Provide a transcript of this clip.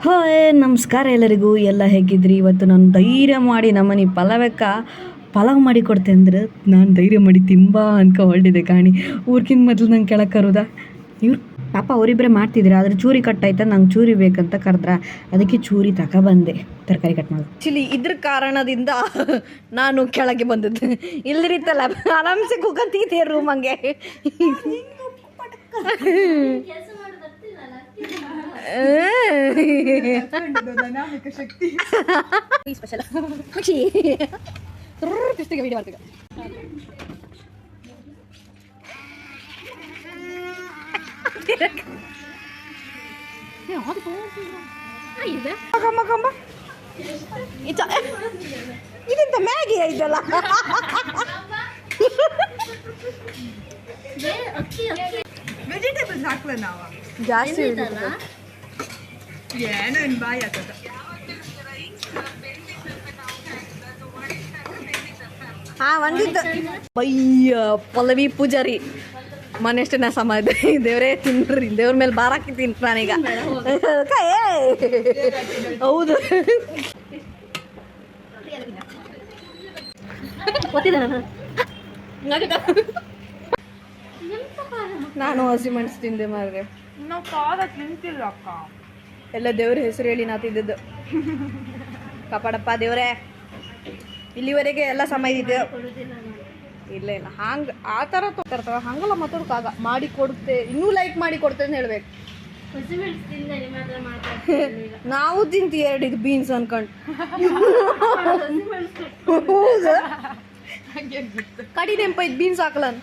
Hi ನಮಸ್ಕಾರ ಎಲ್ಲರಿಗೂ. ಎಲ್ಲ ಹೇಗಿದ್ರಿ? ಇವತ್ತು ನಾನು ಧೈರ್ಯ ಮಾಡಿ ನಮ್ಮನೆ ಪಲಾವ್ ಮಾಡಿ ಕೊಡ್ತೆ ಅಂದ್ರೆ ನಾನು ಧೈರ್ಯ ಮಾಡಿ ತಿಂಬಾ ಅನ್ಕೊ ಹೊರಟಿದ್ದೆ ಕಾಣಿ. ಊರ್ಕಿಂತ ಮೊದಲು ನಂಗೆ ಕೆಳಗೆ ಕರೋದ ಇವ್ರು ಪಾಪ ಅವರಿಬ್ಬರೇ ಮಾಡ್ತಿದ್ರು. ಆದರೆ ಚೂರಿ ಕಟ್ಟಾಯ್ತ, ನಂಗೆ ಚೂರಿ ಬೇಕಂತ ಕರೆದ್ರ, ಅದಕ್ಕೆ ಚೂರಿ ಬಂದೆ ತರಕಾರಿ ಕಟ್ ಮಾಡಿ. ಆ್ಯಕ್ಚುಲಿ ಇದ್ರ ಕಾರಣದಿಂದ ನಾನು ಕೆಳಗೆ ಬಂದದ್ದು. ಇಲ್ಲರಿತ್ತಲ್ಲ ಆರಾಮ್ಸೆ ಕುಕ್ಕಂತೀತೆ ರೂಮ್ ಹಂಗೆ. ಸ್ಪೆಷಲ್ ವಿಡಿಯೋ ಮಾಡ್ತೀವಿ. ಇದೆಂತ ಮ್ಯಾಗಿ ಐತಲ್ಲ. ವೆಜಿಟೇಬಲ್ಸ್ ಹಾಕ್ಲ ನಾವು ಜಾಸ್ತಿ ಏನೋ ಇನ್ ಬಾಯಿ ಆಗ್ತದ. ಒಂದಿದ್ದ ಬಯ್ಯ ಪಲ್ಲವಿ ಪೂಜಾರಿ ಮನೆಷ್ಟೇ ನಾ ಸಮ ಇದೆ. ದೇವರೇ ತಿನ್ರಿ, ದೇವ್ರ ಮೇಲೆ ಭಾರ ಹಾಕಿತೀನಿ ನಾನೀಗ. ಹೌದು, ನಾನು ಹಸಿಮೆಣಸು ತಿಂದೆ ಮಾರ್ರೆ. ನಾವು ಖಾರ ತಿಂತಿಲ್ಲ ಅಕ್ಕ. ಎಲ್ಲ ದೇವ್ರ ಹೆಸರು ಹೇಳಿ ನಾ ತಿಂದದ್ದು. ಕಾಪಾಡಪ್ಪ ದೇವ್ರೇ. ಇಲ್ಲಿವರೆಗೆ ಎಲ್ಲ ಸಮಯ ಇದೆ. ಇಲ್ಲ ಇಲ್ಲ ಹಂಗೆ ಆ ಥರ ತರ್ತಾವ, ಹಂಗಲ್ಲ ಮಾತಾಡೋಕ್ಕಾಗ. ಮಾಡಿ ಕೊಡುತ್ತೆ, ಇನ್ನೂ ಲೈಕ್ ಮಾಡಿ ಕೊಡ್ತೆ ಅಂತ ಹೇಳ್ಬೇಕು. ನಾವು ತಿಂತೀವಿ ಎರಡು ಇದು ಬೀನ್ಸ್ ಅನ್ಕೊಂಡು. ಕಡಿ ನೆಂಪ ಇದು ಬೀನ್ಸ್ ಹಾಕಲನ್